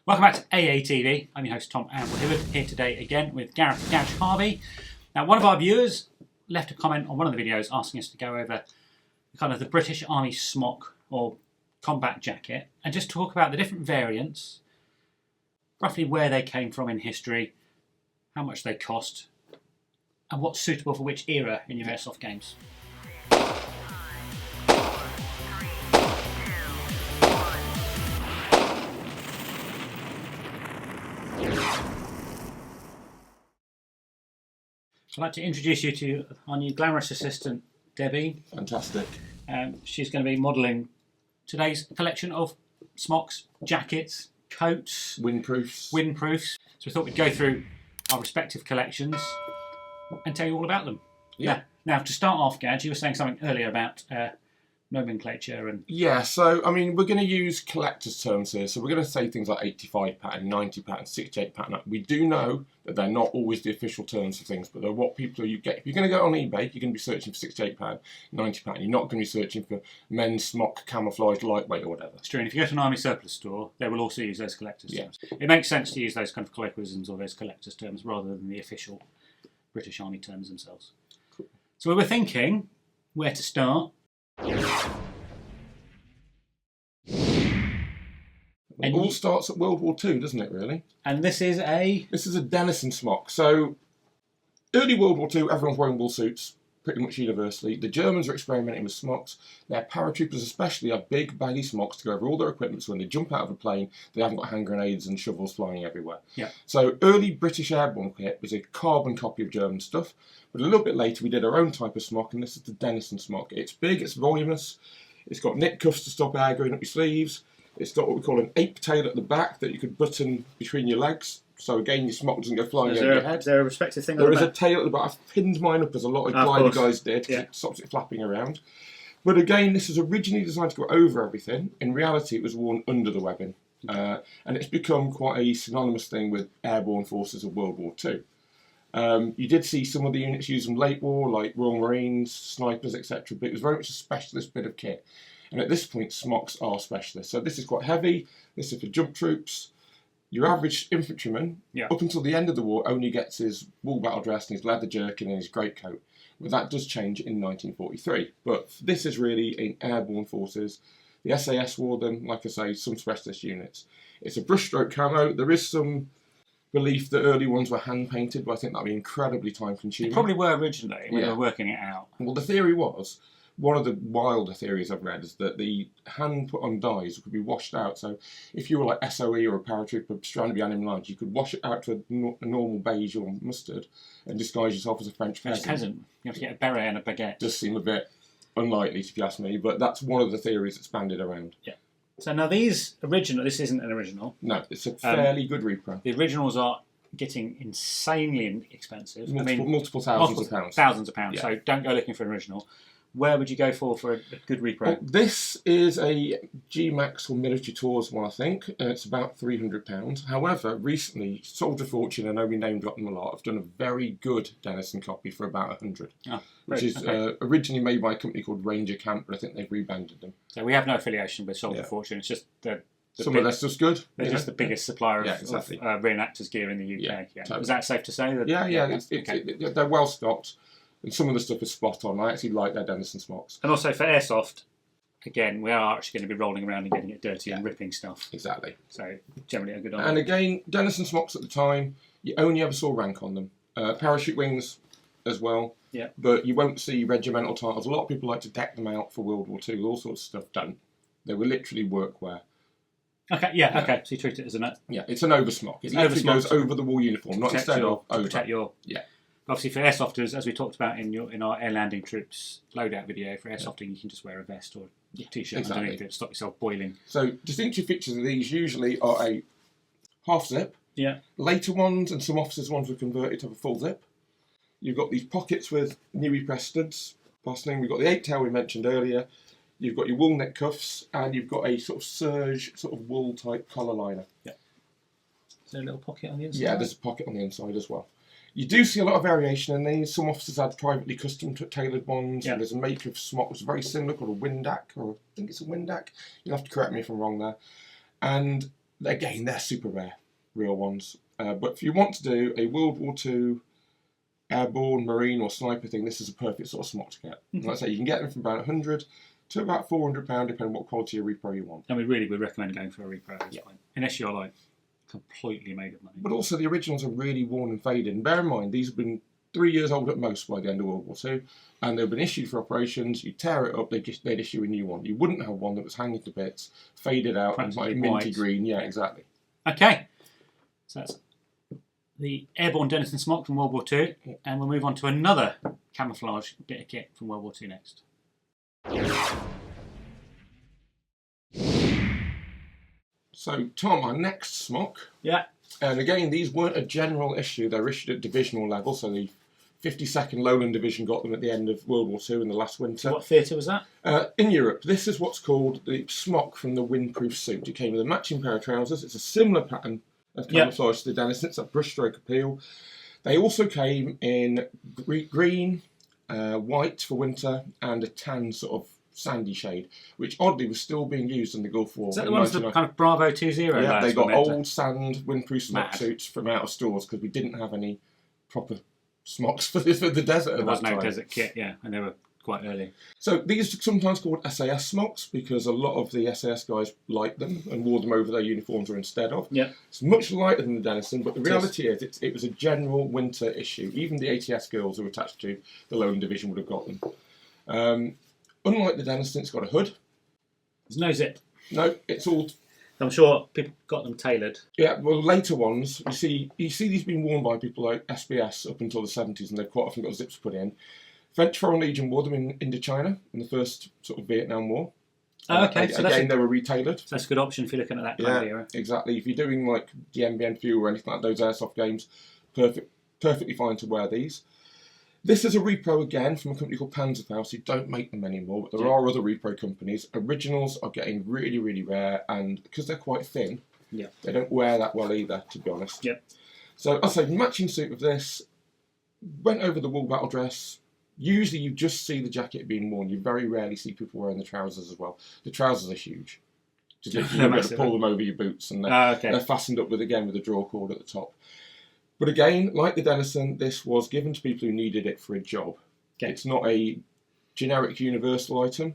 Welcome back to AATV. I'm your host Tom Anvil Hibberd, here today again with Gareth Gadge Harvey. Now, one of our viewers left a comment on one of the videos asking us to go over kind of the British Army smock or combat jacket and just talk about the different variants, roughly where they came from in history, how much they cost, and what's suitable for which era in your airsoft games. I'd like to introduce you to our new glamorous assistant, Debbie. Fantastic. She's going to be modelling today's collection of smocks, jackets, coats, windproofs. So we thought we'd go through our respective collections and tell you all about them. Yeah. Now, to start off, Gadge, you were saying something earlier about nomenclature and... Yeah, so, I mean, we're going to use collector's terms here. So we're going to say things like 85 pattern, 90 pattern, 68 pattern. We do know that they're not always the official terms for things, but they're what people you get. If you're going to go on eBay, you're going to be searching for 68 pattern, 90 pattern. You're not going to be searching for men's smock, camouflage, lightweight or whatever. It's true, and if you go to an army surplus store, they will also use those collector's terms. Yeah. It makes sense to use those kind of colloquialisms or those collector's terms rather than the official British Army terms themselves. Cool. So we were thinking where to start. It all starts at World War II, doesn't it, really? And this is a... This is a DENISON smock. So, early World War II, everyone's wearing wool suits, pretty much universally. The Germans are experimenting with smocks. Their paratroopers especially have big, baggy smocks to go over all their equipment, so when they jump out of a plane, they haven't got hand grenades and shovels flying everywhere. Yeah. So, early British airborne kit was a carbon copy of German stuff. But a little bit later, we did our own type of smock, and this is the DENISON smock. It's big, it's voluminous, it's got knit cuffs to stop air going up your sleeves. It's got what we call an ape tail at the back that you could button between your legs. So again, your smock doesn't go flying over your head. Is there a respective thing There on is the a tail at the back. I've pinned mine up as a lot of Of glider course. guys did. Yeah. It stops it flapping around. But again, this is originally designed to go over everything. In reality, it was worn under the webbing. And it's become quite a synonymous thing with airborne forces of World War II. You did see some of the units use them late war, like Royal Marines, snipers, etc. But it was very much a specialist bit of kit. And at this point, smocks are specialists. So this is quite heavy. This is for jump troops. Your average infantryman, up until the end of the war, only gets his wool battle dress and his leather jerkin and his greatcoat. But that does change in 1943. But this is really in airborne forces. The SAS wore them, like I say, some specialist units. It's a brushstroke camo. There is some belief that early ones were hand-painted, but I think that would be incredibly time-consuming. They probably were originally when they were working it out. Well, the theory was... One of the wilder theories I've read is that the hand put on dyes could be washed out. So if you were like SOE or a paratrooper surrounded by enemy lines, you could wash it out to a normal beige or mustard and disguise yourself as a French peasant. You have to get a beret and a baguette. Does seem a bit unlikely, if you ask me, but that's one of the theories that's banded around. Yeah. So now these original, this isn't an original. No, it's a fairly good repro. The originals are getting insanely expensive. Multiple thousands of pounds. Thousands of pounds. Yeah. So don't go looking for an original. Where would you go for a good repro? This is a G-Max or Military Tours one, I think. It's about £300. However, recently, Soldier Fortune, I know we name dropped them a lot, have done a very good DENISON copy for about £100. Which is originally made by a company called Ranger Camp, but I think they've rebranded them. So we have no affiliation with Soldier Fortune. It's just some of that's just good. They're just the biggest supplier of reenactors gear in the UK. Yeah. Totally. Is that safe to say? That they're well stocked. And some of the stuff is spot on. I actually like their DENISON smocks. And also for airsoft, again, we are actually going to be rolling around and getting it dirty and ripping stuff. Exactly. So generally a good idea. And again, DENISON smocks at the time, you only ever saw rank on them. Parachute wings as well. Yeah. But you won't see regimental titles. A lot of people like to deck them out for World War II. All sorts of stuff done. They were literally workwear. Okay, okay. So you treat it as it's an over smock. It literally goes over the wool uniform, not instead of over. Protect your... Yeah. Obviously, for airsofters, as we talked about in our air landing troops loadout video, for airsoffting, you can just wear a vest or a t-shirt underneath it to stop yourself boiling. So, distinctive features of these usually are a half zip. Yeah. Later ones and some officers' ones were converted to have a full zip. You've got these pockets with newly pressed studs fastening. We've got the ape tail we mentioned earlier. You've got your wool neck cuffs, and you've got a sort of serge, sort of wool type collar liner. Yeah. Is there a little pocket on the inside? Yeah, there's a pocket on the inside as well. You do see a lot of variation in these. Some officers had privately custom tailored ones. Yeah. There's a make of smock that's very similar called a Windac, or I think it's a Windac. You'll have to correct me if I'm wrong there. And Again, they're super rare, real ones. But if you want to do a World War II airborne, marine or sniper thing, this is a perfect sort of smock to get. Like I say, you can get them from about 100 to about £400, depending on what quality of repro you want. And we really would recommend going for a repro at this point, unless you're like completely made of money. But also the originals are really worn and faded. And bear in mind, these have been 3 years old at most by the end of World War II, and they've been issued for operations. You tear it up, they'd issue a new one. You wouldn't have one that was hanging to bits, faded out, and like minty green. Yeah, exactly. Okay, so that's the airborne DENISON Smock from World War II, and we'll move on to another camouflage bit of kit from World War II next. So, Tom, our next smock. Yeah. And again, these weren't a general issue. They're issued at divisional level. So the 52nd Lowland Division got them at the end of World War II in the last winter. What theatre was that? In Europe. This is what's called the Smock from the Windproof suit. It came with a matching pair of trousers. It's a similar pattern of camouflage to the Denison. It's a brushstroke appeal. They also came in green, white for winter, and a tan sort of sandy shade, which oddly was still being used in the Gulf War. Is that the ones that kind of Bravo 20? Yeah, they got old sand windproof smock suits from out of stores because we didn't have any proper smocks for the desert. There was no desert kit, yeah, and they were quite early. So these are sometimes called SAS smocks because a lot of the SAS guys liked them and wore them over their uniforms or instead of. Yeah. It's much lighter than the Denison, but the reality is it was a general winter issue. Even the ATS girls who were attached to the Lowland Division would have got them. Unlike the Denison, it's got a hood. There's no zip. No, it's all... I'm sure people got them tailored. Yeah, well, later ones, you see these being worn by people like SBS up until the 70s, and they've quite often got zips put in. French Foreign Legion wore them in Indochina in the first sort of Vietnam War. Oh, okay. So again, they were retailored. So that's a good option if you're looking at that kind of era. Exactly. If you're doing like the MBN Few or anything like those Airsoft games, perfectly fine to wear these. This is a repro again from a company called Panzerfaust, who don't make them anymore, but there are other repro companies. Originals are getting really, really rare, and because they're quite thin, they don't wear that well either, to be honest. Yep. So I'll say matching suit of this, went over the wool battle dress. Usually you just see the jacket being worn. You very rarely see people wearing the trousers as well. The trousers are huge. Just if you're able to pull them over your boots, and they're fastened up with a draw cord at the top. But again, like the Denison, this was given to people who needed it for a job. Okay. It's not a generic universal item.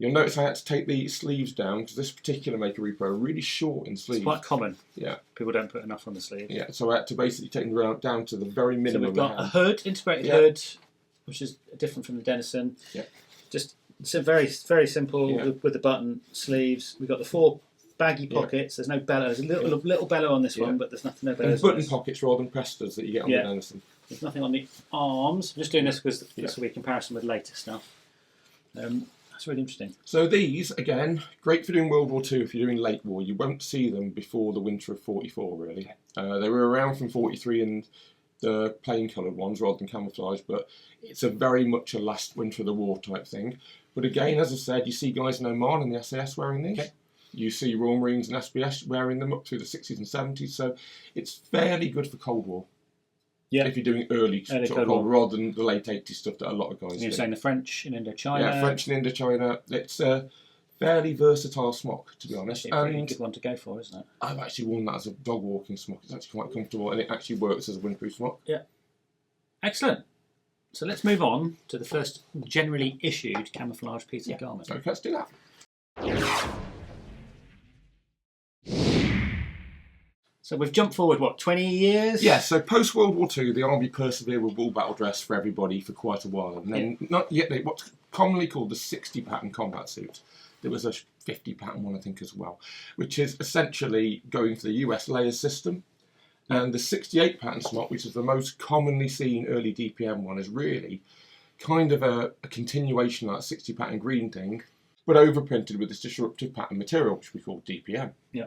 You'll notice I had to take the sleeves down because this particular make of repro are really short in sleeves. It's quite common. Yeah. People don't put enough on the sleeve. Yeah, so I had to basically take them down to the very minimum. So we've got a hood, integrated hood, which is different from the Denison. Yeah. Just very, very simple with the button sleeves. We've got the 4 baggy pockets. There's no bellow. There's a little bellow on this one, but there's nothing. No bellows. And button pockets rather than presters that you get on the Denison. There's nothing on the arms. I'm just doing this because this will be a comparison with later stuff. That's really interesting. So these, again, great for doing World War II if you're doing late war. You won't see them before the winter of 44, really. They were around from 43 and the plain coloured ones rather than camouflage, but it's a very much a last winter of the war type thing. But again, as I said, you see guys in Oman and the SAS wearing these. Okay. You see Royal Marines and SBS wearing them up through the 60s and 70s, so it's fairly good for Cold War. Yeah. If you're doing early sort of Cold War rather than the late 80s stuff that a lot of guys do. You're saying the French in Indochina. Yeah, French in Indochina. It's a fairly versatile smock, to be honest. It's a really good one to go for, isn't it? I've actually worn that as a dog walking smock. It's actually quite comfortable and it actually works as a windproof smock. Yeah. Excellent. So let's move on to the first generally issued camouflage piece of garment. Okay, let's do that. So we've jumped forward, what, 20 years? Yeah, so post-World War II, the Army persevered with wool battle dress for everybody for quite a while. And then, not yet, what's commonly called the 60 pattern combat suit. There was a 50 pattern one, I think, as well, which is essentially going to the US layers system. And the 68 pattern smock, which is the most commonly seen early DPM one, is really kind of a continuation of that 60 pattern green thing, but overprinted with this disruptive pattern material, which we call DPM. Yeah.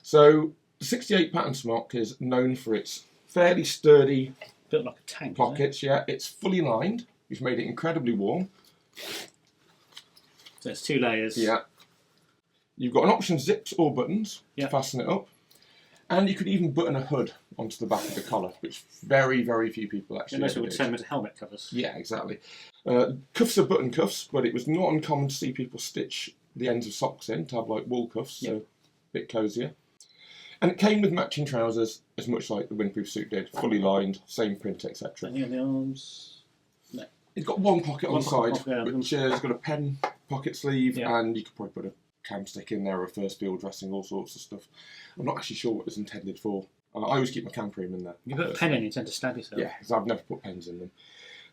So the 68 pattern smock is known for its fairly sturdy built like a tank pockets. It's fully lined, which made it incredibly warm. So it's 2 layers. Yeah. You've got an option of zips or buttons to fasten it up. And you could even button a hood onto the back of the collar, which very, very few people actually do. Most people would turn them into helmet covers. Yeah, exactly. Cuffs are button cuffs, but it was not uncommon to see people stitch the ends of socks in to have like wool cuffs, so a bit cosier. And it came with matching trousers, as much like the Windproof suit did, fully lined, same print, etc. Any on the arms? No. It's got one pocket on the side, pocket, which has got a pen pocket sleeve, Yeah. and you could probably put a cam stick in there, or a first field dressing, all sorts of stuff. I'm not actually sure what it's intended for. I always keep my cam cream in there. You put a pen in, you tend to stab yourself. Yeah, because I've never put pens in them.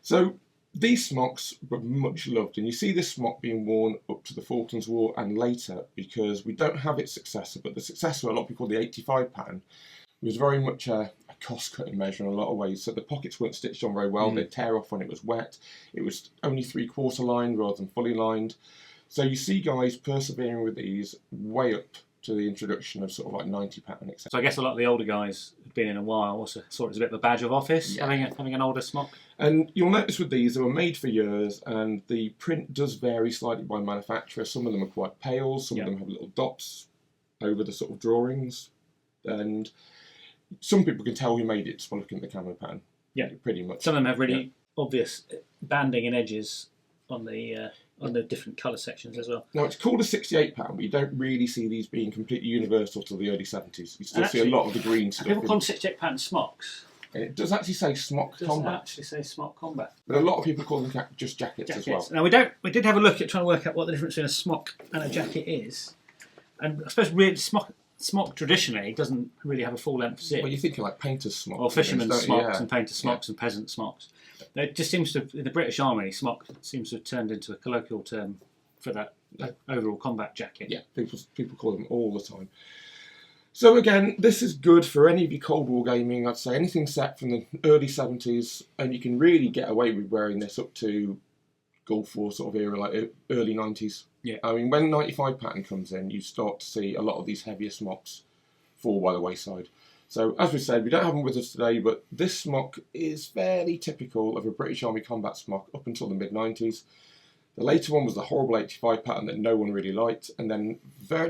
So these smocks were much loved, and you see this smock being worn up to the Falklands War and later, because we don't have its successor, but the successor, a lot of people call the 85 pattern, was very much a cost-cutting measure in a lot of ways. So the pockets weren't stitched on very well, they'd tear off when it was wet, it was only 3/4 lined rather than fully lined. So you see guys persevering with these way up to the introduction of sort of like 90 pattern, etc. So I guess a lot of the older guys who've been in a while also saw it as a bit of a badge of office, having an older smock. And you'll notice with these, they were made for years, and the print does vary slightly by manufacturer. Some of them are quite pale, some of them have little dots over the sort of drawings, and some people can tell who made it just by looking at the camo pattern. Yeah, pretty much. Some of them have really obvious banding and edges on the different colour sections as well. Now it's called a 68 pattern, but you don't really see these being completely universal till the early 70s. You still see a lot of the green stuff. People call them 68 pattern smocks. And it does actually say Smock It Combat. does actually say Smock Combat. But a lot of people call them just jackets as well. Now we did have a look at trying to work out what the difference between a smock and a jacket is, and I suppose really smock traditionally doesn't really have a full length zip. Well, you're thinking like painter's smocks. Or fishermen's smocks and painter smocks and peasant smocks. It just seems to, in the British Army, smock seems to have turned into a colloquial term for that overall combat jacket. Yeah, people call them all the time. So again, this is good for any of your Cold War gaming. I'd say anything set from the early 70s, and you can really get away with wearing this up to Gulf War sort of era, like early 90s. Yeah. I mean, when 95 pattern comes in, you start to see a lot of these heavier smocks fall by the wayside. So, as we said, we don't have them with us today, but this smock is fairly typical of a British Army combat smock up until the mid-90s. The later one was the horrible 85 pattern that no one really liked, and then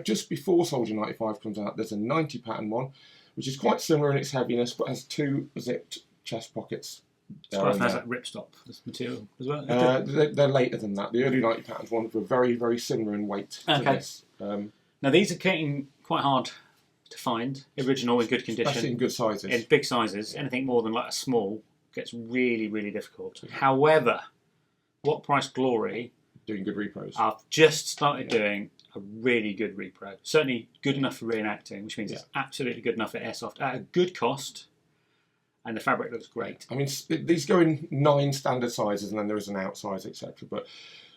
just before Soldier 95 comes out, there's a 90 pattern one, which is quite similar in its heaviness, but has two zipped chest pockets. It's quite has that ripstop material as well. They're later than that. The early 90 patterns ones were very, very similar in weight to this. Now these are getting quite hard to find, original in good condition. Especially in good sizes. In big sizes, anything more than like a small gets really, really difficult. However, What Price Glory doing good repros. I've just started doing a really good repro. Certainly good enough for reenacting, which means it's absolutely good enough for Airsoft at a good cost, and the fabric looks great. I mean, these go in 9 standard sizes, and then there is an outsize, etc. But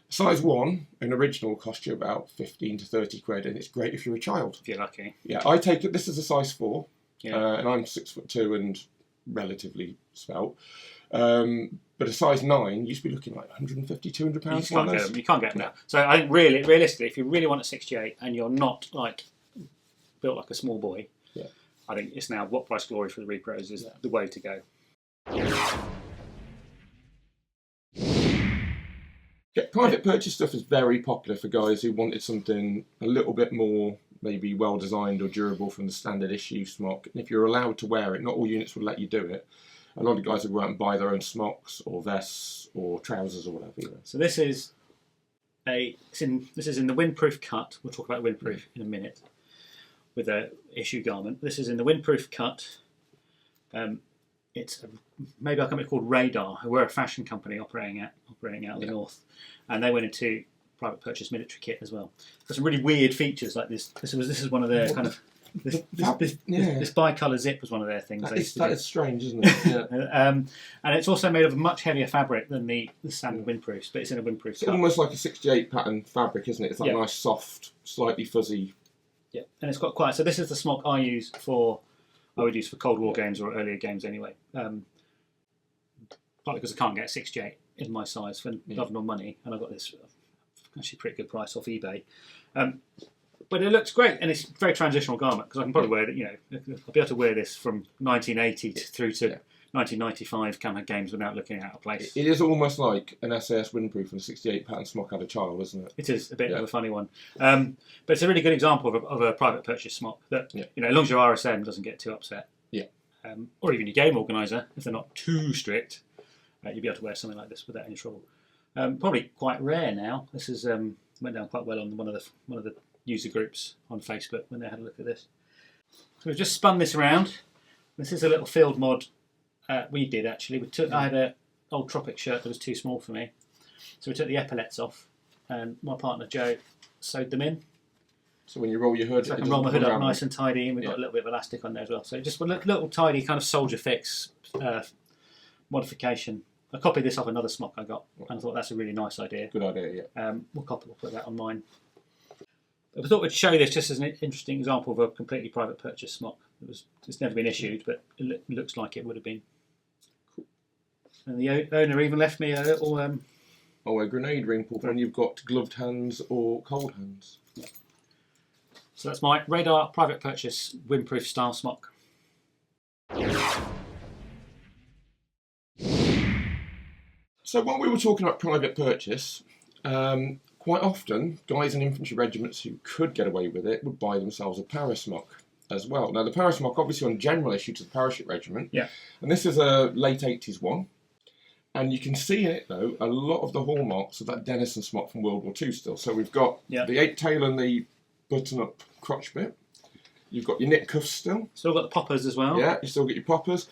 size 1, an original, cost you about 15 to 30 quid, and it's great if you're a child. If you're lucky. Yeah, I take it. This is a size 4, and I'm 6'2" and relatively svelte. But a size 9, you used to be looking like 150, 200 pounds. You can't get them now. So I think realistically, if you really want a 68 and you're not like built like a small boy, I think it's now What Price Glory for the repros is the way to go. Private purchase stuff is very popular for guys who wanted something a little bit more maybe well designed or durable from the standard issue smock. And if you're allowed to wear it, not all units will let you do it. A lot of guys will go out and buy their own smocks or vests or trousers or whatever. So this is in the Windproof cut. We'll talk about Windproof in a minute with a issue garment. This is in the Windproof cut. It's maybe a company called Radar, who were a fashion company operating out in the north, and they went into private purchase military kit as well. Got some really weird features like this. This is one of their kind of this bicolour zip was one of their things. That is strange, isn't it? Yeah. And it's also made of a much heavier fabric than the standard Windproofs, but it's in a Windproof It's cut. almost like a 68 pattern fabric, isn't it? It's like nice, soft, slightly fuzzy. Yeah, and it's got quite. So this is the smock I would use for Cold War games or earlier games anyway. Partly because I can't get a 68 in my size for love nor money, and I got this actually pretty good price off eBay. But it looks great, and it's a very transitional garment because I can probably wear it. I'll be able to wear this from 1980 through to 1995 kind of games without looking out of place. It is almost like an SAS Windproof and a 68 pattern smock had a child, isn't it? It is a bit of a funny one, but it's a really good example of a private purchase smock that as long as your RSM doesn't get too upset, or even your game organiser, if they're not too strict, you'll be able to wear something like this without any trouble. Probably quite rare now. This is went down quite well on one of the user groups on Facebook when they had a look at this. So we've just spun this around. This is a little field mod we did actually. I had an old Tropic shirt that was too small for me. So we took the epaulets off and my partner Joe sewed them in. So when you roll your hood, so I can roll my hood up nice and tidy, and we've got a little bit of elastic on there as well. So just a little tidy kind of soldier fix modification. I copied this off another Smock I got, and I thought that's a really nice idea. Good idea, yeah. We'll put that on mine. I thought we'd show this just as an interesting example of a completely private purchase Smock. It's never been issued, but it looks like it would have been. Cool. And the owner even left me a little... a grenade ring for when you've got gloved hands or cold hands. Yeah. So that's my Radar private purchase windproof style Smock. So while we were talking about private purchase, quite often guys in infantry regiments who could get away with it would buy themselves a Parasmock as well. Now the Parasmock obviously on general issue to the Parachute Regiment, and this is a late 80s one. And you can see in it, though, a lot of the hallmarks of that DENISON Smock from World War II still. So we've got the 8 tail and the button-up crotch bit. You've got your knit cuffs still. Still got the poppers as well. Yeah, you still get your poppers.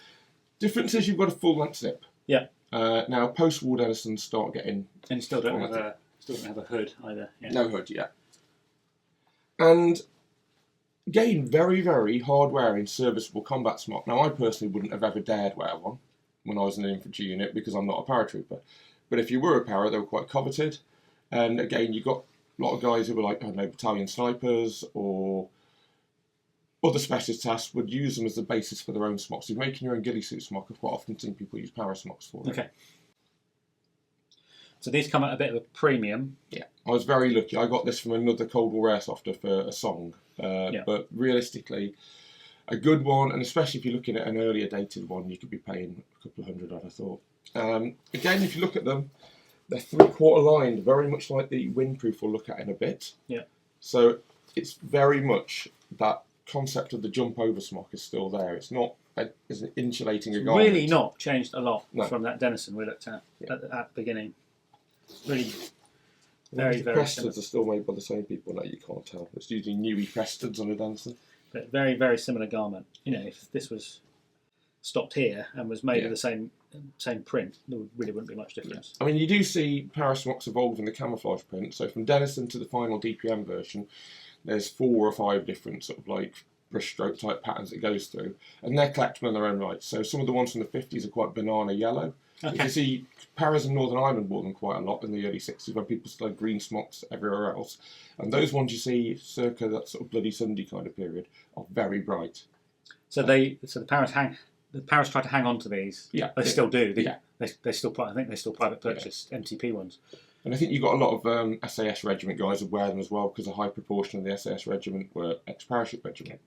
Difference is you've got a full-length zip. Yeah. Now, post-war DENISONs start getting... And you still don't have a hood either. Yeah. No hood, yeah. And, again, very, very hard-wearing, serviceable combat Smock. Now, I personally wouldn't have ever dared wear one when I was in an infantry unit because I'm not a paratrooper. But if you were a para, they were quite coveted. And again, you got a lot of guys who were like, I don't know, battalion snipers or other specialist tasks would use them as the basis for their own smocks. So you're making your own ghillie suit smock. I've quite often seen people use para smocks for it. Okay. So these come at a bit of a premium. Yeah, I was very lucky. I got this from another Cold War Airsofter for a song. But realistically, a good one, and especially if you're looking at an earlier dated one, you could be paying a couple of $100, I thought. Again, if you look at them, they're 3/4 lined, very much like the Windproof we'll look at in a bit. Yeah. So it's very much that concept of the jump over smock is still there. It's not as an insulating a garment. Really not changed a lot from that DENISON we looked at at the beginning. Really, very, very similar. Presteds are still made by the same people. No, you can't tell. It's usually newy Presteds on a DENISON. But very, very similar garment. You know, if this was stopped here and was made of the same print, there really wouldn't be much difference. I mean, you do see Parasmocks evolve in the camouflage print. So from DENISON to the final DPM version, there's 4 or 5 different sort of like brushstroke type patterns it goes through, and they're collectible in their own right. So some of the ones from the 50s are quite banana yellow. Okay. You see, Paras in Northern Ireland wore them quite a lot in the early 60s when people still had green smocks everywhere else. And those ones you see circa that sort of Bloody Sunday kind of period are very bright. So the Paras try to hang on to these. Yeah, they still do. They still. I think they still private purchase MTP ones. And I think you got a lot of SAS regiment guys who wear them as well because a high proportion of the SAS regiment were ex-parachute regiment.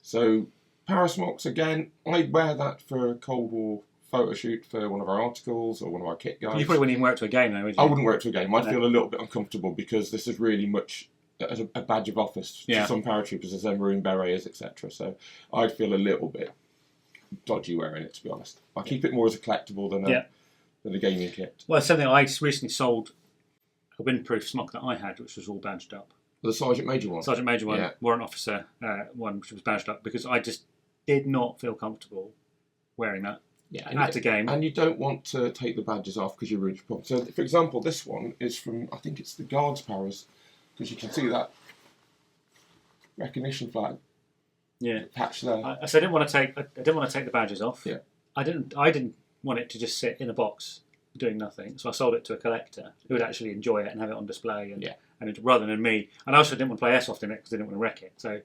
So Parasmocks again, I'd wear that for a Cold War photo shoot for one of our articles or one of our kit guys. You probably wouldn't even wear it to a game though, would you? I wouldn't wear it to a game. I'd feel a little bit uncomfortable because this is really much as a badge of office to some paratroopers as their maroon berets, etc. So I'd feel a little bit dodgy wearing it, to be honest. I keep it more as a collectible than a gaming kit. Well, something I recently sold a windproof smock that I had, which was all badged up. The Sergeant Major one? Sergeant Major one, warrant officer one, which was badged up because I just did not feel comfortable wearing that. Yeah, at a game. And you don't want to take the badges off because you're rude. So, for example, this one is from, I think it's the Guards Paras, because you can see that recognition flag patch there. I didn't want to take. I didn't want to take the badges off. Yeah. I didn't want it to just sit in a box doing nothing. So I sold it to a collector who would actually enjoy it and have it on display. And rather than me, and I also didn't want to play Airsoft in it because I didn't want to wreck it. So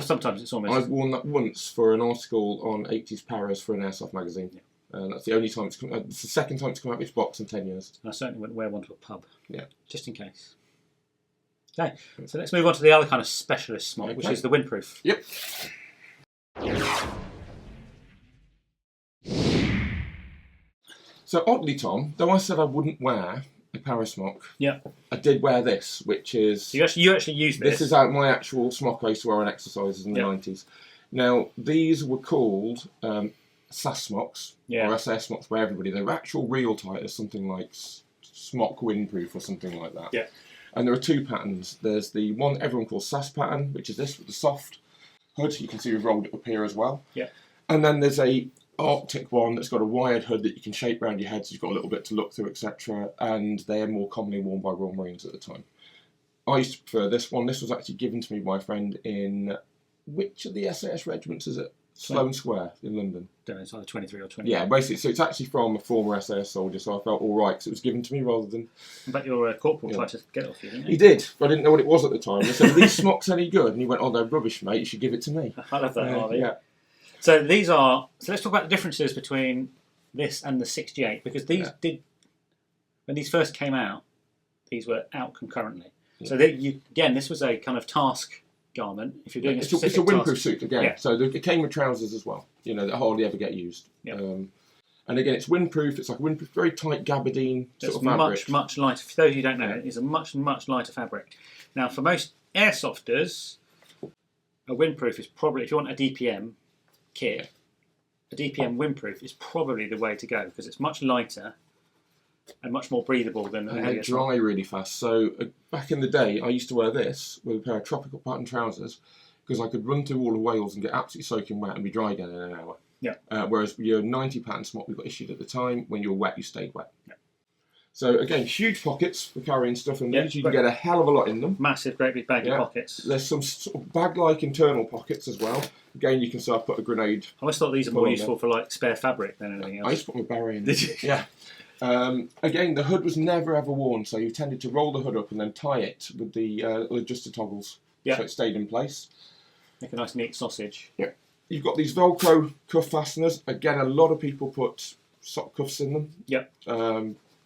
sometimes it's almost... I've worn that once for an article on 80s Paras for an Airsoft magazine. Yeah. And that's the only time it's come out. It's the second time it's come out of its box in 10 years. And I certainly wouldn't wear one to a pub. Yeah. Just in case. Okay, so let's move on to the other kind of specialist smock, which is the Windproof. Yep. So oddly, Tom, though I said I wouldn't wear a Parasmock, I did wear this, which is... So you actually used this? This is my actual smock I used to wear on exercises in the 90s. Now, these were called SAS smocks, or SAS smocks by everybody. They were actual real titles, something like Smock Windproof or something like that. Yeah. And there are 2 patterns. There's the one everyone calls SAS pattern, which is this with the soft hood. You can see we've rolled it up here as well. Yeah. And then there's a Arctic one that's got a wired hood that you can shape around your head, so you've got a little bit to look through, etc. And they're more commonly worn by Royal Marines at the time. I used to prefer this one. This was actually given to me by a friend in, which of the SAS regiments is it? Sloane Square in London. Don't know, it's either 23 or 20. Yeah, basically, so it's actually from a former SAS soldier, so I felt all right because it was given to me rather than. But your corporal tried to get it off you, didn't he? He did, but I didn't know what it was at the time. I said, "Are these smocks any good?" And he went, "Oh, they're rubbish, mate. You should give it to me." I love that, Harvey. Yeah. So these are. So let's talk about the differences between this and the 68, because these did, when these first came out, these were out concurrently. Yeah. So again, this was a kind of task garment. If you're doing it's a windproof suit again, so it came with trousers as well. You know, that hardly ever get used. Yep. And again, it's windproof. It's like a windproof, very tight gabardine sort of fabric. Much lighter. For those of you who don't know, it's a much lighter fabric. Now, for most airsofters, a windproof is probably, if you want a DPM kit, a DPM windproof is probably the way to go because it's much lighter and much more breathable than and they dry really fast. So back in the day, I used to wear this with a pair of tropical pattern trousers because I could run through all of Wales and get absolutely soaking wet and be dry again in an hour. Yeah. Whereas your 90 pattern smock we got issued at the time, when you were wet, you stayed wet. Yeah. So again, huge pockets for carrying stuff in these. You can get a hell of a lot in them. Massive, great big baggy pockets. There's some sort of bag-like internal pockets as well. Again, you can sort of put a grenade. I always thought these are more useful for like spare fabric than anything else. I used to put my beret in. Did you? Yeah. Again, the hood was never ever worn, so you tended to roll the hood up and then tie it with the adjuster toggles, so it stayed in place. Make a nice neat sausage. Yeah. You've got these Velcro cuff fasteners. Again, a lot of people put sock cuffs in them. Yep.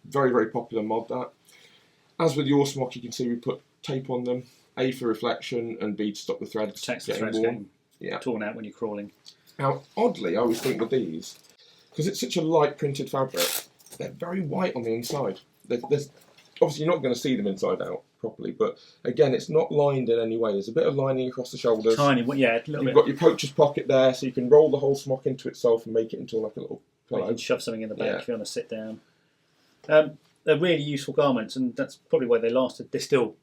Very, very popular mod that. As with your smock, you can see we put tape on them, A for reflection and B to stop the threads getting torn out when you're crawling. Now, oddly, I always think with these, because it's such a light printed fabric, they're very white on the inside. There's obviously you're not going to see them inside out properly, but again, it's not lined in any way. There's a bit of lining across the shoulders. Tiny, yeah, a little bit. You've got your poacher's pocket there, so you can roll the whole smock into itself and make it into like a little pillow. You can shove something in the back if you want to sit down. They're really useful garments, and that's probably why they lasted. They're still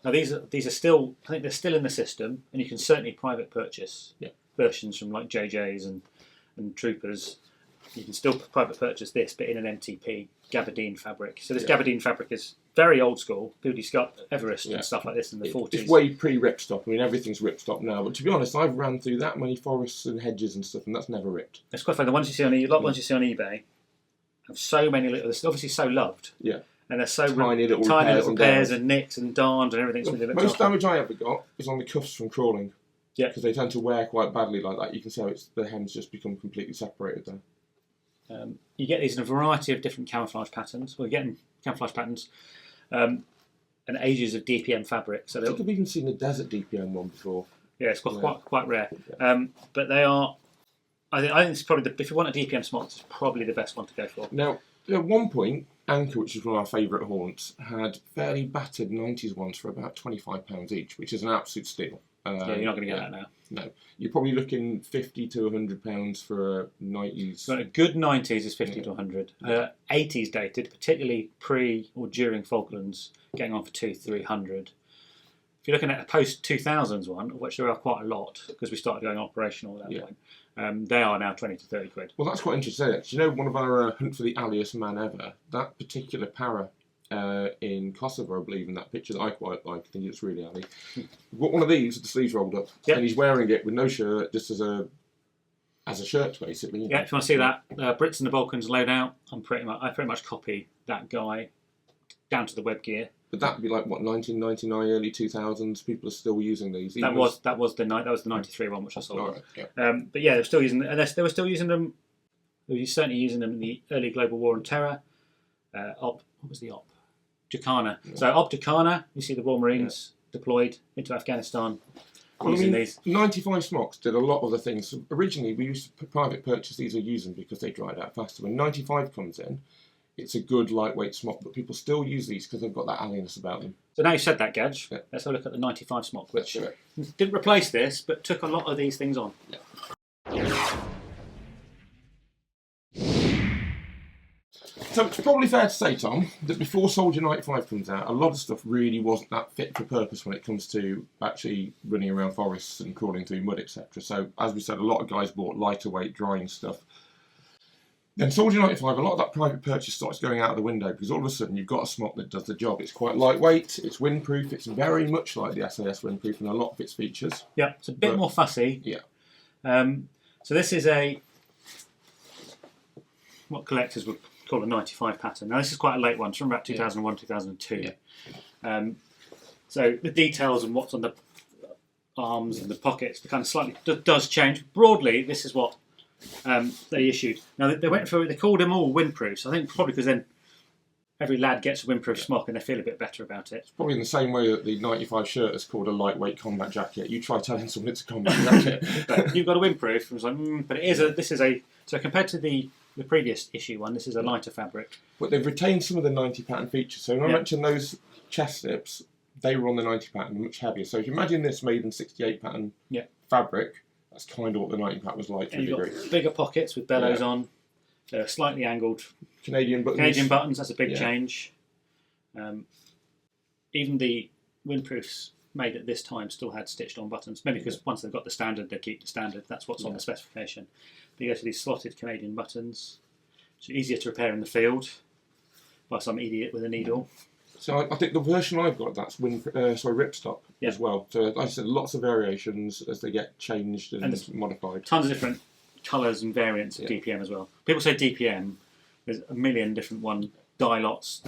now these are still, I think they're still in the system, and you can certainly private purchase versions from like JJ's and Troopers. You can still private purchase this, but in an MTP gabardine fabric. So this gabardine fabric is very old school. People used to go Everest and stuff like this in the 40s. It's way pre-ripstop. I mean, everything's ripstop now. But to be honest, I've ran through that many forests and hedges and stuff, and that's never ripped. It's quite funny. The ones you see on ones you see on eBay have so many little. They're obviously so loved. Yeah. And they're so tiny little pairs and nicks and darns and everything. The most damage I ever got was on the cuffs from crawling. Yeah. Because they tend to wear quite badly like that. You can see how the hems just become completely separated there. You get these in a variety of different camouflage patterns. We're getting camouflage patterns and ages of DPM fabric. So I think I've even seen a desert DPM one before. Yeah, it's quite rare. But they are. I think it's probably if you want a DPM smock, it's probably the best one to go for. Now, at one point, Anchor, which is one of our favourite haunts, had fairly battered 90s ones for about £25 each, which is an absolute steal. You're not going to get that now. No, you're probably looking £50 to £100 for a 90s. So a good 90s is 50 to 100. 80s dated, particularly pre or during Falklands, getting on for 200-300. If you're looking at a post 2000s one, of which there are quite a lot because we started going operational at that point, they are now 20 to 30 quid. Well, that's quite interesting. Do you know one of our Hunt for the Alias Man Ever? That particular para in Kosovo, I believe, in that picture that I quite like. I think it's really Ali. We've got one of these with the sleeves rolled up, and he's wearing it with no shirt, just as a shirt, basically. Yeah, if you want to see that, Brits and the Balkans loadout, I pretty much copy that guy down to the web gear. But that'd be like what 1999, early 2000s. People are still using these. That was the 93 one which I saw. Right, yeah. But yeah, they're still using them. They were still using them. They were certainly using them in the early global war on terror. What was the op? Jacana. Yeah. So op Jacana, you see the Royal Marines deployed into Afghanistan using these. 95 Smocks did a lot of the things. So originally, we used to private purchase these or use them because they dried out faster. When 95 comes in, it's a good lightweight smock, but people still use these because they've got that alliness about them. So now you said that, Gadge, let's have a look at the 95 smock, which didn't replace this, but took a lot of these things on. Yeah. So it's probably fair to say, Tom, that before Soldier 95 comes out, a lot of stuff really wasn't that fit for purpose when it comes to actually running around forests and crawling through mud, etc. So, as we said, a lot of guys bought lighter weight drying stuff. Then Soldier 95, a lot of that private purchase starts going out of the window because all of a sudden you've got a Smock that does the job. It's quite lightweight, it's windproof, it's very much like the SAS windproof in a lot of its features. Yeah, it's a bit more fussy. Yeah. So this is what collectors would call a 95 pattern. Now this is quite a late one, it's from about 2001, 2002. Yeah. So the details and what's on the arms and the pockets, the kind of slightly does change. Broadly, this is what they issued. Now they called them all windproofs. I think probably because then every lad gets a windproof smock and they feel a bit better about it. It's probably in the same way that the 95 shirt is called a lightweight combat jacket. You try telling someone it's a combat jacket. But you've got a windproof, and it's like, but this is a so compared to the previous issue one, this is a lighter fabric. But they've retained some of the 90 pattern features. So when I mentioned those chest zips, they were on the 90 pattern, much heavier. So if you imagine this made in 68 pattern fabric, that's kind of what the 90 pattern was like. And you've got bigger pockets with bellows on. They're slightly angled Canadian buttons. Canadian buttons, that's a big change. Even the windproofs made at this time still had stitched on buttons. Maybe because once they've got the standard, they keep the standard. That's what's on the specification. But you go to these slotted Canadian buttons. It's easier to repair in the field by some idiot with a needle. So I think the version I've got, that's ripstop as well. So like I said, lots of variations as they get changed and modified. Tons of different colours and variants of DPM as well. People say DPM, there's a million different dye lots,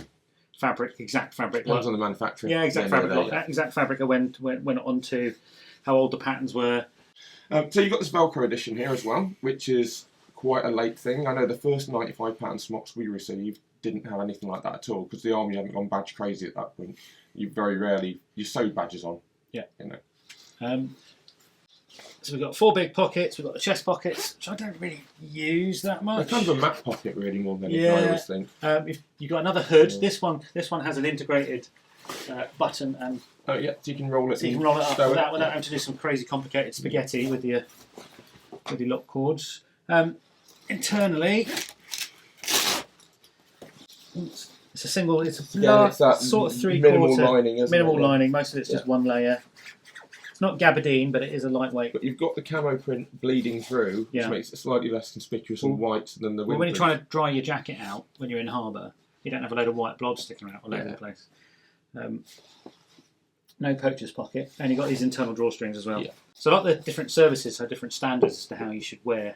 fabric, exact fabric. Depends on the manufacturer. Yeah, exact fabric. Exact fabric went on to how old the patterns were. So you've got this Velcro edition here as well, which is quite a late thing. I know the first 95 pattern smocks we received didn't have anything like that at all because the army hadn't gone badge crazy at that point. You very rarely sewed badges on. Yeah, you know. So we've got 4 big pockets. We've got the chest pockets, which I don't really use that much. They're kind of a mat pocket really more than anything. I always think. You've got another hood. This one has an integrated button and. Oh yeah, so you can roll it. So you can roll it up without having to do some crazy complicated spaghetti with your lock cords. Internally, it's a single. It's that sort of 3/4 minimal lining. Minimal lining. Most of it's just one layer. It's not gabardine, but it is a lightweight. But you've got the camo print bleeding through, which makes it slightly less conspicuous and white than the. Well, when you're trying to dry your jacket out when you're in harbour, you don't have a load of white blood sticking out all over the place. No poacher's pocket, and you've got these internal drawstrings as well. Yeah. So a lot of the different services have different standards as to how you should wear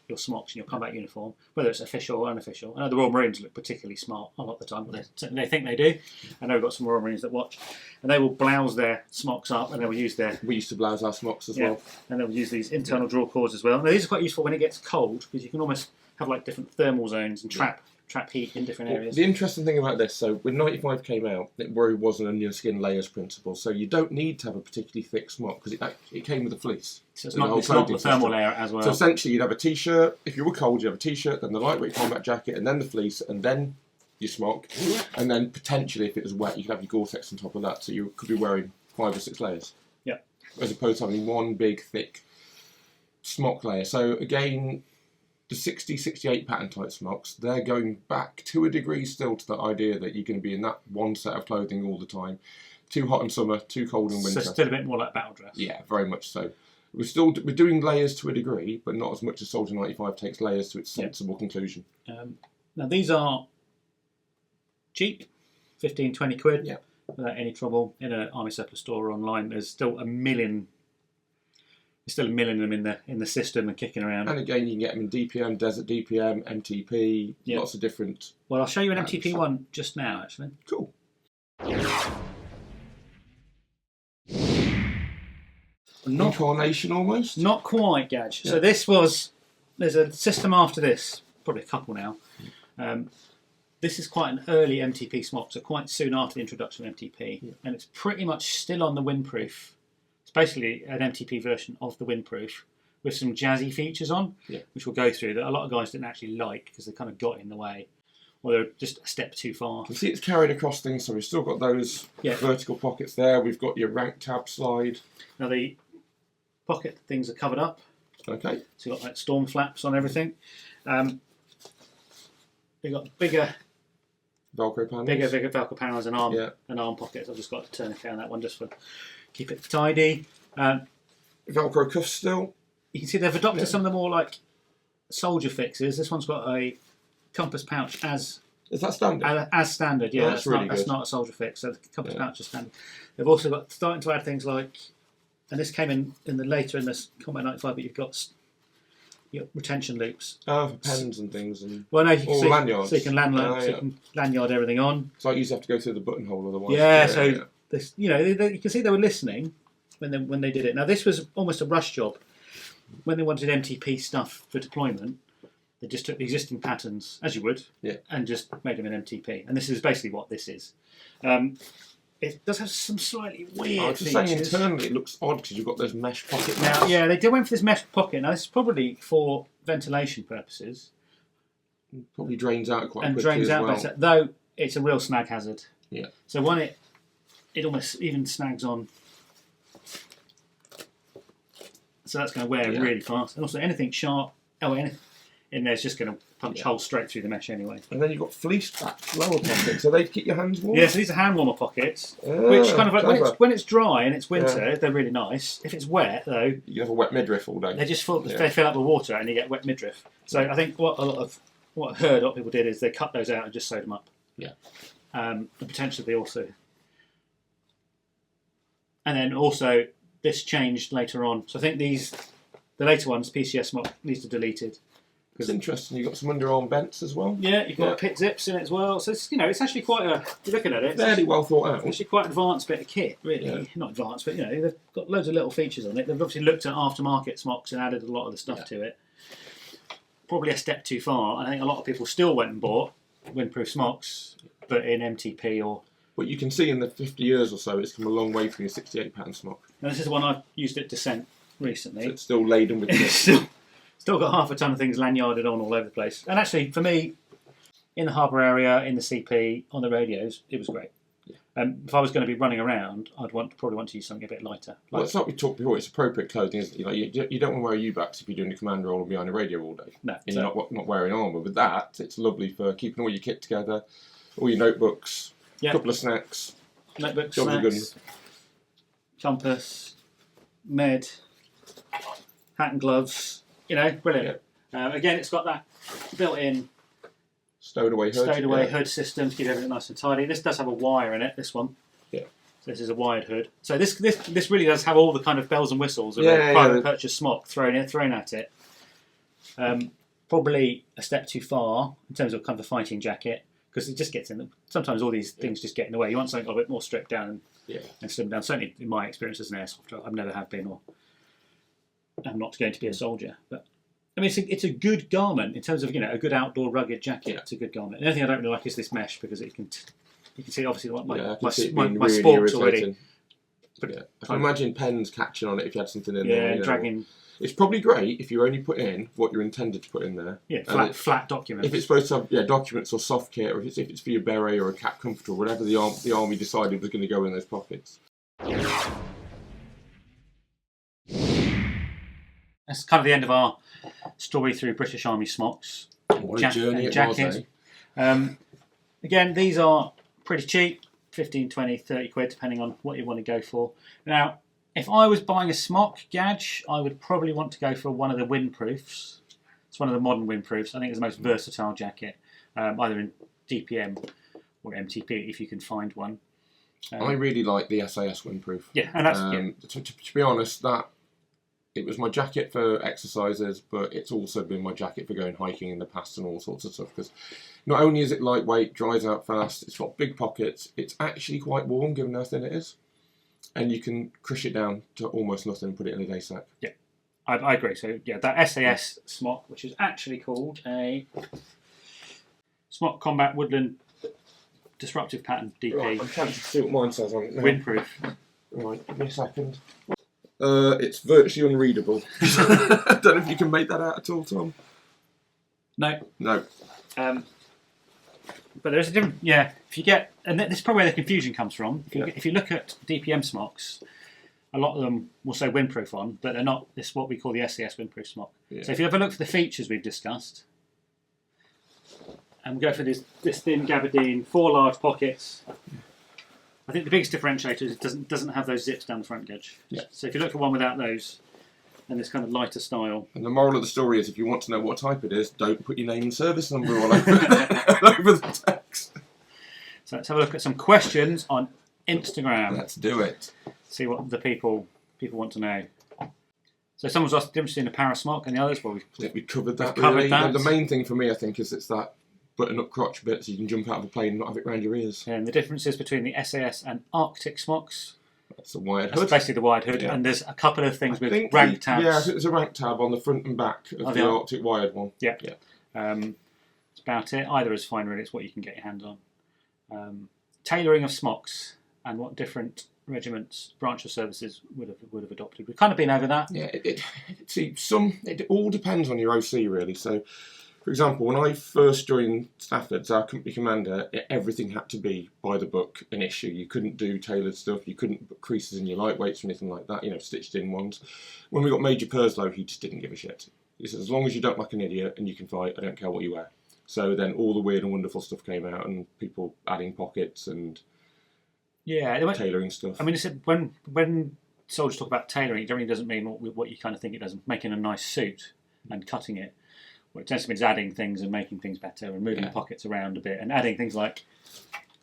your smocks and your combat uniform, whether it's official or unofficial. I know the Royal Marines look particularly smart a lot of the time, but they think they do. I know we've got some Royal Marines that watch, and they will blouse their smocks up, and they will use their... We used to blouse our smocks as well. And they will use these internal draw cords as well. Now these are quite useful when it gets cold, because you can almost have like different thermal zones and trap heat in different areas. The interesting thing about this, so when 95 came out, it wasn't a near skin layers principle, so you don't need to have a particularly thick smock because it came with a fleece. So it's not the thermal layer as well. So essentially you'd have a t-shirt, if you were cold you'd have a t-shirt, then the lightweight combat jacket, and then the fleece, and then your smock, and then potentially if it was wet you could have your Gore-Tex on top of that, so you could be wearing 5 or 6 layers. Yeah. As opposed to having one big thick smock layer. So again, the 60, 68 pattern type smocks, they're going back to a degree still to the idea that you're going to be in that one set of clothing all the time. Too hot in summer, too cold in winter. So still a bit more like battle dress. Yeah, very much so. We're doing layers to a degree, but not as much as Soldier 95 takes layers to its sensible conclusion. Now these are cheap, 15, 20 quid, without any trouble. In an army surplus store or online, there's still a million of them in the system and kicking around. And again, you can get them in DPM, Desert DPM, MTP, lots of different. Well, I'll show you an MTP one just now, actually. Cool. Incarnation almost? Not quite, Gadge. So there's a system after this, probably a couple now. This is quite an early MTP smock, so quite soon after the introduction of MTP, and it's pretty much still on the Windproof. It's basically an MTP version of the Windproof with some jazzy features on, which we'll go through, that a lot of guys didn't actually like because they kind of got in the way, or they're just a step too far. You can see it's carried across things, so we've still got those vertical pockets there. We've got your rank tab slide. Now the pocket things are covered up. Okay. So you've got like storm flaps on everything. You've got bigger Velcro panels. Bigger Velcro panels and arm pockets. I've just got to turn it down that one just for keep it tidy. Velcro cuffs still. You can see they've adopted some of the more like soldier fixes. This one's got a compass pouch as. Is that standard? As standard, yeah. Oh, that's really good. That's not a soldier fix. So the compass pouch is standard. They've also got starting to add things like, and this came in later in this Combat 95, but you've got retention loops. Oh, for pens and things and. Well, no, lanyards. So you can lanyard everything on. So I used to have to go through the buttonhole otherwise. Yeah. This, you can see they were listening when they did it. Now this was almost a rush job. When they wanted MTP stuff for deployment, they just took the existing patterns, as you would, and just made them in MTP. And this is basically what this is. It does have some slightly weird I was just saying internally it looks odd because you've got those mesh pocket now, mounts. yeah, they did went for this mesh pocket. Now this is probably for ventilation purposes. Probably drains out quite and quickly drains out well. better, though it's a real snag hazard. Yeah. So it almost even snags on. So that's going to wear really fast. And also anything sharp, anything in there is just going to punch holes straight through the mesh anyway. And then you've got fleece back lower pockets. So they keep your hands warm? Yeah, so these are hand warmer pockets, which kind of like when it's dry and it's winter, they're really nice. If it's wet though, you have a wet midriff all day. They just they fill up with water and you get wet midriff. So I think what I heard a lot of people did is they cut those out and just sewed them up. Yeah. And potentially they also. And then also this changed later on. So I think the later ones, PCS Smock, these are deleted. It's interesting. You've got some underarm vents as well. Yeah, you've got pit zips in it as well. So it's it's actually quite a. You're looking at it. Fairly well thought out. It's actually quite an advanced bit of kit, really. Yeah. Not advanced, but they've got loads of little features on it. They've obviously looked at aftermarket smocks and added a lot of the stuff to it. Probably a step too far. I think a lot of people still went and bought windproof smocks, but in MTP or. But you can see in the 50 years or so, it's come a long way from your 68-pound smock. Now this is the one I've used at Descent recently. So it's still laden with kit. Still got half a ton of things lanyarded on all over the place. And actually, for me, in the harbour area, in the CP, on the radios, it was great. Yeah. If I was going to be running around, I'd probably want to use something a bit lighter. Well, it's like we talked before. It's appropriate clothing, isn't it? You don't want to wear U-backs if you're doing a command roll behind a radio all day. No. And you're not wearing armour. With that, it's lovely for keeping all your kit together, all your notebooks, a couple of snacks. Notebooks, snacks, compass, med, hat and gloves. Brilliant. Yeah. Again, it's got that built-in stowed away hood system to keep everything nice and tidy. This does have a wire in it. This one. Yeah. So this is a wired hood. So this really does have all the kind of bells and whistles of a private purchase smock thrown at it. Probably a step too far in terms of kind of a fighting jacket because it just gets in. Sometimes all these things just get in the way. You want something a bit more stripped down and slimmed down. Certainly in my experience as an airsoft, I've never have been or. I'm not going to be a soldier, but I mean it's a good garment in terms of a good outdoor rugged jacket. It's a good garment. The only thing I don't really like is this mesh because you can see obviously my sports already. But I can imagine pens catching on it if you had something in there. Yeah, dragging. It's probably great if you only put in what you're intended to put in there. Yeah, flat documents. If it's supposed to have documents or soft kit, or if it's for your beret or a cap comforter or whatever the army decided was going to go in those pockets. That's kind of the end of our story through British Army smocks. What a journey it was, Again, these are pretty cheap, 15, 20, 30 quid, depending on what you want to go for. Now, if I was buying a smock gadge, I would probably want to go for one of the Windproofs. It's one of the modern Windproofs. I think it's the most versatile jacket, either in DPM or MTP, if you can find one. I really like the SAS Windproof. Yeah, and that's... To be honest, it was my jacket for exercises, but it's also been my jacket for going hiking in the past and all sorts of stuff. Because not only is it lightweight, dries out fast, it's got big pockets, it's actually quite warm given how thin it is. And you can crush it down to almost nothing and put it in a day sack. Yeah, I agree. So yeah, that SAS Smock, which is actually called a Smock Combat Woodland Disruptive Pattern DP. Right, I'm tempted to see what mine says on it now. Windproof. Right, give me a second. It's virtually unreadable. I don't know if you can make that out at all, Tom. No. But there's a different. Yeah, if you get, and this is probably where the confusion comes from. If you look at DPM smocks, a lot of them will say windproof on, but they're not. This is what we call the SAS windproof smock. Yeah. So if you have a look for the features we've discussed, And we go for this thin gabardine, 4 large pockets. I think the biggest differentiator is it doesn't have those zips down the front edge. Yeah. So if you look for one without those, and this kind of lighter style. And the moral of the story is, if you want to know what type it is, don't put your name and service number all over, all over the text. So let's have a look at some questions on Instagram. Let's do it. See what the people want to know. So someone's asked the difference between a Parasmock and the others. Well, I think we covered that. Covered that. The main thing for me, I think, is it's that button-up crotch bit, so you can jump out of a plane and not have it round your ears. And the differences between the SAS and Arctic Smocks. That's the wired That's hood. basically the wide hood, and there's a couple of things with rank tabs. Yeah, I think there's a rank tab on the front and back of the Arctic wired one. Yeah. That's about it. Either is fine, really. It's what you can get your hands on. Tailoring of smocks and what different regiments, branch of services would have adopted. We've kind of been over that. Yeah, it all depends on your OC, really. So, for example, when I first joined Stafford's, our company commander, everything had to be by the book, an issue. You couldn't do tailored stuff. You couldn't put creases in your lightweights or anything like that, stitched in ones. When we got Major Purslow, he just didn't give a shit. He said, as long as you don't like an idiot and you can fight, I don't care what you wear. So then all the weird and wonderful stuff came out, and people adding pockets and tailoring stuff. I mean, when soldiers talk about tailoring, it generally doesn't mean what you kind of think it does, making a nice suit and cutting it. What it tends to mean is adding things and making things better and moving the pockets around a bit and adding things like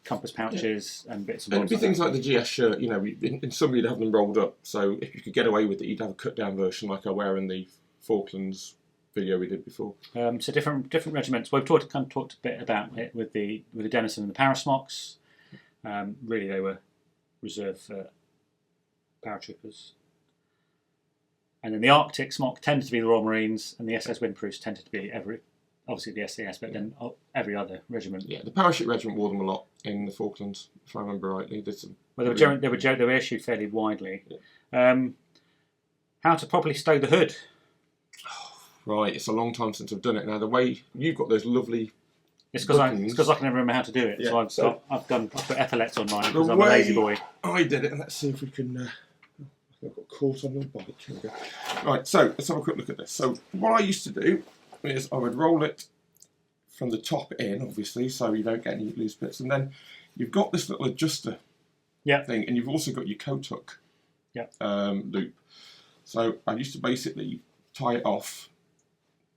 compass pouches and bits and bobs. It'd be things like the GS shirt, in some you'd have them rolled up, so if you could get away with it, you'd have a cut down version like I wear in the Falklands video we did before. So different regiments. We've talked a bit about it with the DENISON and the Parasmocks. Really, they were reserved for paratroopers. And then the Arctic Smock tended to be the Royal Marines, and the SS Windproofs tended to be obviously the SAS, but then every other regiment. Yeah, the parachute regiment wore them a lot in the Falklands, if I remember rightly. Well, they were issued fairly widely. Yeah. How to properly stow the hood? Right, it's a long time since I've done it. Now, the way you've got those lovely... It's because I can never remember how to do it. Yeah, so I've put epaulets on mine because I'm a lazy boy. I did it, and let's see if we can... I've got caught on your bike. Here we go. Right, so let's have a quick look at this. So what I used to do is I would roll it from the top in, obviously, so you don't get any loose bits. And then you've got this little adjuster thing, and you've also got your coat hook loop. So I used to basically tie it off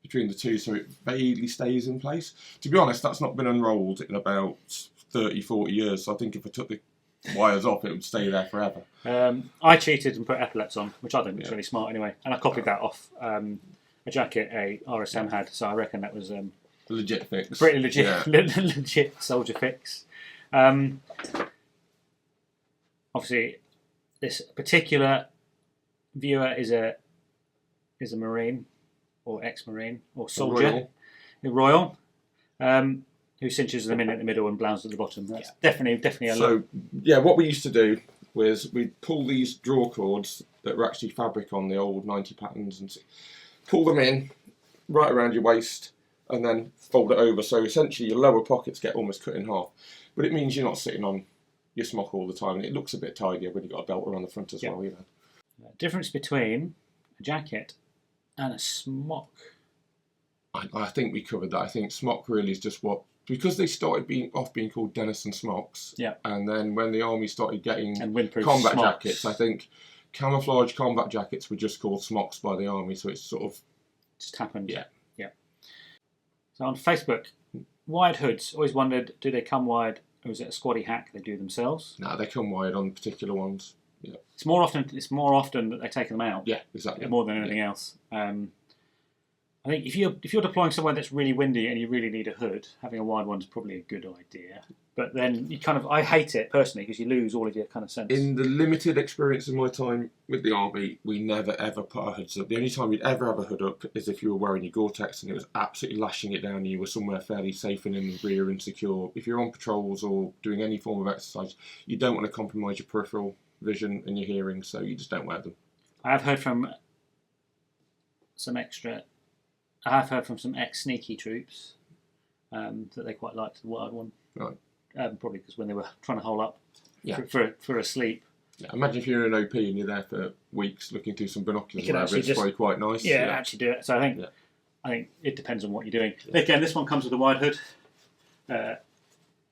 between the two so it vaguely stays in place. To be honest, that's not been unrolled in about 30, 40 years. So I think if I took the wires off, it would stay there forever. I cheated and put epaulets on, which I think was really smart anyway. And I copied that off a jacket a RSM had, so I reckon that was a legit fix. Pretty legit, legit soldier fix. Obviously, this particular viewer is a Marine or ex-Marine or soldier, Royal. Who cinches them in at the middle and blouses at the bottom. That's definitely a So, what we used to do was we'd pull these draw cords that were actually fabric on the old 90 patterns and pull them in right around your waist and then fold it over. So essentially your lower pockets get almost cut in half. But it means you're not sitting on your smock all the time, and it looks a bit tidier when you've got a belt around the front as well. Difference between a jacket and a smock. I think we covered that. I think smock really is just because they started being called DENISON Smocks, and then when the army started getting Windproof combat smocks. jackets, I think camouflage combat jackets were just called smocks by the army, so it's sort of just happened. Yeah. So on Facebook, wired hoods. Always wondered, do they come wired, or is it a squaddy hack they do themselves? No, they come wired on particular ones. Yeah. It's more often that they're taking them out. Yeah, exactly. More than anything else. I think if you're deploying somewhere that's really windy and you really need a hood, having a wide one is probably a good idea. But then I hate it personally because you lose all of your kind of sense. In the limited experience of my time with the army, we never ever put our hoods up. The only time we'd ever have a hood up is if you were wearing your Gore-Tex and it was absolutely lashing it down and you were somewhere fairly safe and in the rear and secure. If you're on patrols or doing any form of exercise, you don't want to compromise your peripheral vision and your hearing, so you just don't wear them. I have heard from some ex-sneaky troops that they quite liked the wired one. Right. Probably because when they were trying to hole up for a sleep. Yeah, imagine if you're in an OP and you're there for weeks looking through some binoculars. It's probably quite nice. Actually do it. So I think it depends on what you're doing. Yeah. Again, this one comes with a wide hood.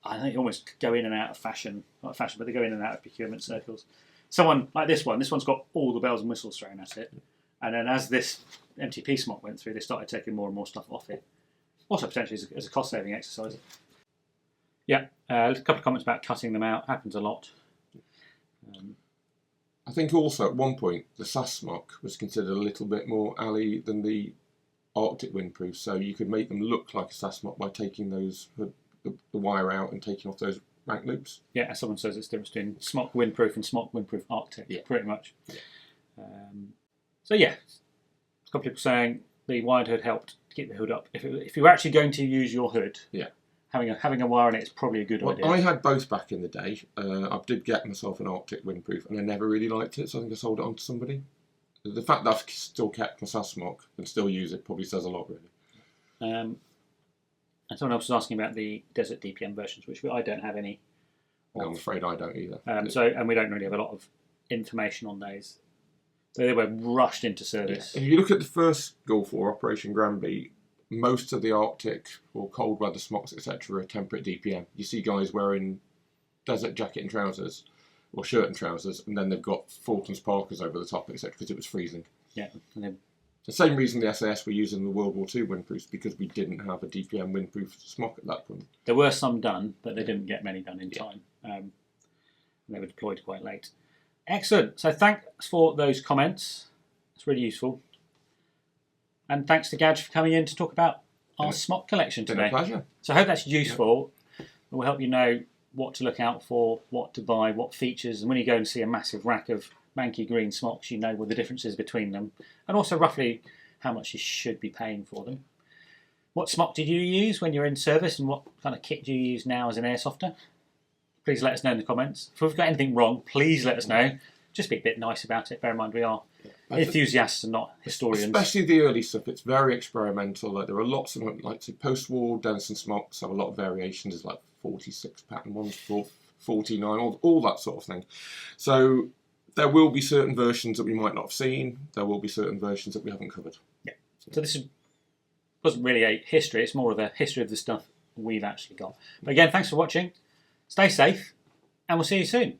I think almost go in and out of fashion, not fashion, but they go in and out of procurement circles. Someone like this one's got all the bells and whistles thrown at it, and then as this MTP Smock went through, they started taking more and more stuff off it. Also potentially as a cost-saving exercise. Yeah, a couple of comments about cutting them out. Happens a lot. I think also at one point the SAS Smock was considered a little bit more alley than the Arctic Windproof, so you could make them look like a SAS Smock by taking those the wire out and taking off those rank loops. Yeah, as someone says, it's the difference between Smock Windproof and Smock Windproof Arctic, pretty much. Yeah. So yeah, a couple of people saying the wired hood helped to keep the hood up. If you were actually going to use your hood, having a wire in it is probably a good idea. I had both back in the day. I did get myself an Arctic Windproof, and I never really liked it, so I think I sold it on to somebody. The fact that I've still kept my SAS Smock and still use it probably says a lot, really. And someone else was asking about the Desert DPM versions, which I don't have any. No, I'm afraid I don't either. And we don't really have a lot of information on those. So they were rushed into service. Yeah. If you look at the first Gulf War, Operation Granby, most of the Arctic or cold weather smocks, etc., are temperate DPM. You see guys wearing desert jacket and trousers, or shirt and trousers, and then they've got Fulton's Parkers over the top, etc., because it was freezing. Yeah. And then, the same reason the SAS were using the World War II windproofs, because we didn't have a DPM windproof smock at that point. There were some done, but they didn't get many done in time. And they were deployed quite late. Excellent. So thanks for those comments. It's really useful. And thanks to Gadge for coming in to talk about our Smock collection today. It's been a pleasure. So I hope that's useful. It will help you know what to look out for, what to buy, what features, and when you go and see a massive rack of manky green smocks, you know what the difference is between them, and also roughly how much you should be paying for them. What smock did you use when you're in service, and what kind of kit do you use now as an airsofter? Please let us know in the comments. If we've got anything wrong, please let us know. Just be a bit nice about it. Bear in mind, we are enthusiasts and not historians. Especially the early stuff, it's very experimental. Like, there are lots of, like, post-war DENISON smocks have a lot of variations. There's like 46 pattern ones, 49, all that sort of thing. So there will be certain versions that we might not have seen. There will be certain versions that we haven't covered. Yeah. So this wasn't really a history. It's more of a history of the stuff we've actually got. But again, thanks for watching. Stay safe, and we'll see you soon.